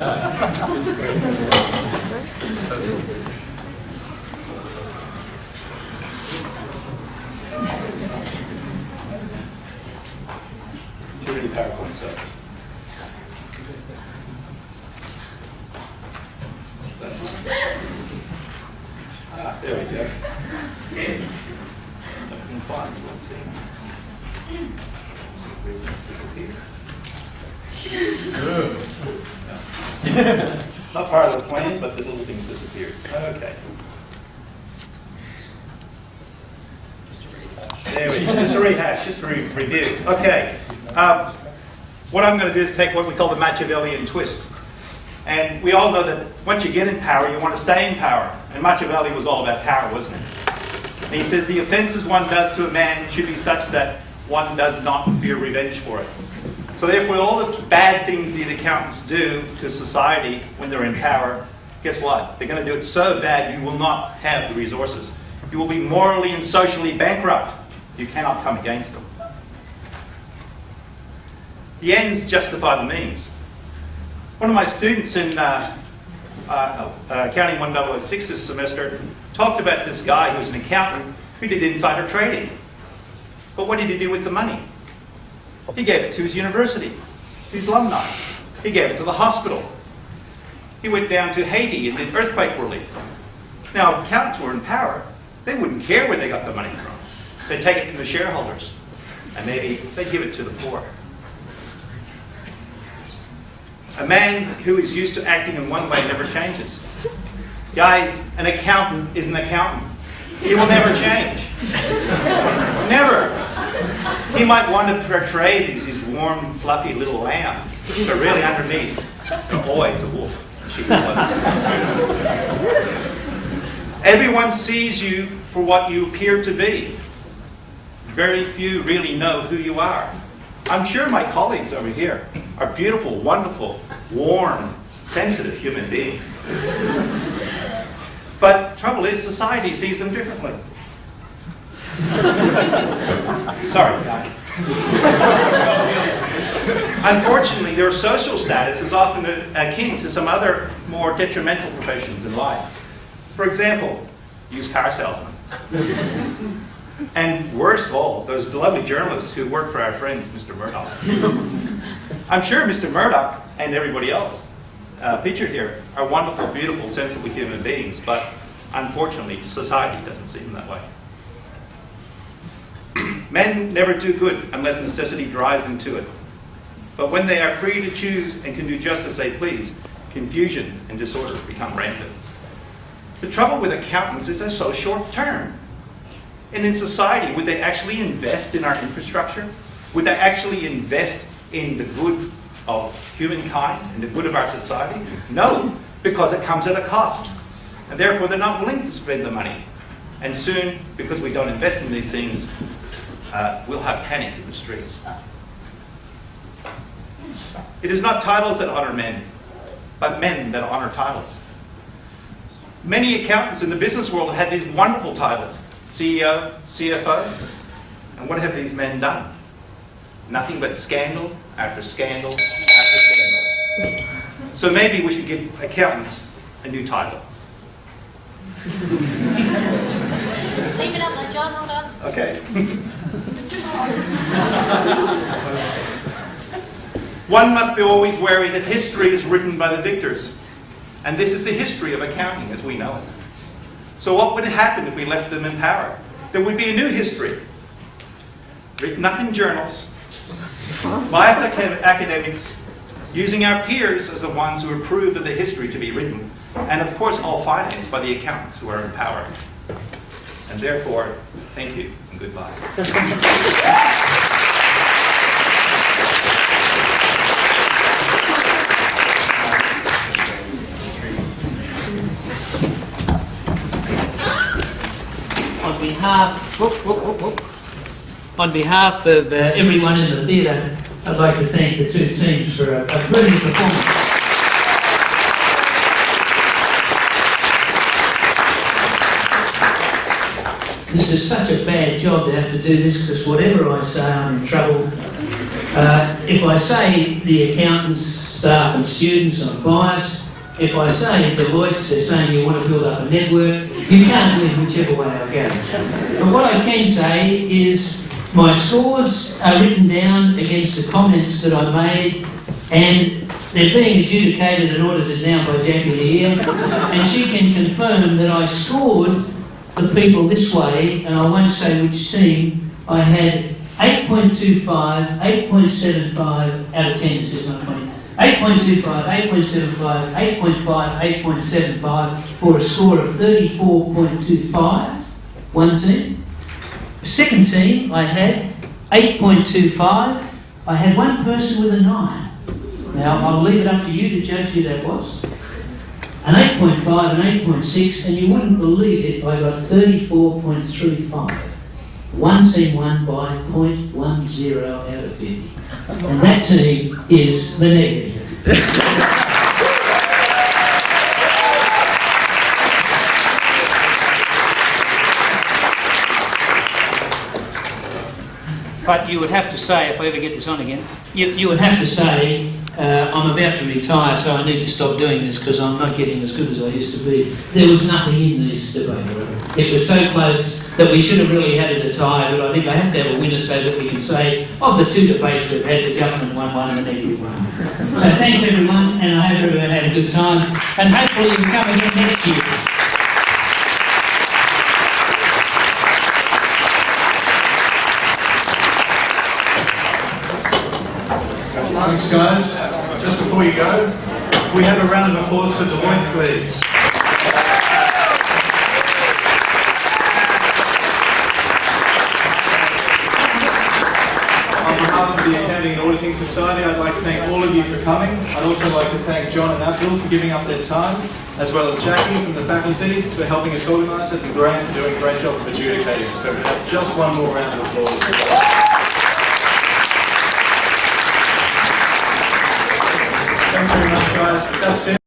Too many PowerPoints up. There we go. Open font, let's see. Reasons disappear. Not part of the plan, but the little things disappeared. Okay. There we go. Just a rehash, just a review. Okay. What I'm going to do is take what we call the Machiavellian twist. And we all know that once you get in power, you want to stay in power. And Machiavelli was all about power, wasn't it? And he says the offences one does to a man should be such that one does not fear revenge for it. So therefore, all the bad things the accountants do to society when they're in power, guess what? They're going to do it so bad you will not have the resources. You will be morally and socially bankrupt. You cannot come against them. The ends justify the means. One of my students in Accounting 1006 this semester talked about this guy who was an accountant who did insider trading. But what did he do with the money? He gave it to his university, his alumni. He gave it to the hospital. He went down to Haiti and did earthquake relief. Now, if accountants were in power, they wouldn't care where they got the money from. They'd take it from the shareholders, and maybe they'd give it to the poor. A man who is used to acting in one way never changes. Guys, an accountant is an accountant. He will never change. Never. He might want to portray his warm, fluffy little lamb, but really underneath, they're always a wolf. Everyone sees you for what you appear to be. Very few really know who you are. I'm sure my colleagues over here are beautiful, wonderful, warm, sensitive human beings. But trouble is, society sees them differently. Sorry, guys. Unfortunately, their social status is often akin to some other more detrimental professions in life. For example, used car salesmen. And worst of all, those lovely journalists who work for our friends, Mr. Murdoch. I'm sure Mr. Murdoch and everybody else pictured here are wonderful, beautiful, sensible human beings, but unfortunately, society doesn't see them that way. Men never do good unless necessity drives them to it. But when they are free to choose and can do just as they please, confusion and disorder become rampant. The trouble with accountants is they're so short-term. And in society, would they actually invest in our infrastructure? Would they actually invest in the good of humankind and the good of our society? No, because it comes at a cost. And therefore, they're not willing to spend the money. And soon, because we don't invest in these things, we'll have panic in the streets. It is not titles that honor men, but men that honor titles. Many accountants in the business world have had these wonderful titles. CEO, CFO, and what have these men done? Nothing but scandal after scandal after scandal. So maybe we should give accountants a new title. Leave it up there, John, hold on. Okay. One must be always wary that history is written by the victors. And this is the history of accounting as we know it. So what would happen if we left them in power? There would be a new history, written up in journals, by us academics, using our peers as the ones who approve of the history to be written, and of course all financed by the accountants who are in power. And therefore, thank you and goodbye. On behalf of everyone in the theatre, I'd like to thank the two teams for a brilliant performance. This is such a bad job to have to do this because whatever I say, I'm in trouble. if I say the accountants, staff and students are biased, if I say Deloitte, they're saying you want to build up a network, you can't win whichever way I go. But what I can say is my scores are written down against the comments that I made, and they're being adjudicated and audited now by Jackie here, and she can confirm that I scored the people this way, and I won't say which team. I had 8.25, 8.75 out of 10, this is not funny. 8.25, 8.75, 8.5, 8.75 for a score of 34.25, one team. The second team I had 8.25, I had one person with a 9. Now I'll leave it up to you to judge who that was. An 8.5, an 8.6, and you wouldn't believe it, I got 34.35. One team won by 0.10 out of 50. And that team is the negative. But you would have to say, if I ever get this on again, you would have to say, I'm about to retire, so I need to stop doing this because I'm not getting as good as I used to be. There was nothing in this debate. It was so close that we should have really had it a tie, but I think I have to have a winner so that we can say, of the two debates we've had, the government won one and the negative one. So thanks everyone, and I hope everyone had a good time, and hopefully you'll come again next year. Thanks, guys. Just before you go, we have a round of applause for Deloitte, please. On behalf of the Accounting and Auditing Society, I'd like to thank all of you for coming. I'd also like to thank John and Abdul for giving up their time, as well as Jackie from the faculty for helping us organise it, and Graham for doing a great job of adjudicating. So we have just one more round of applause. Thanks very much, guys. That's it.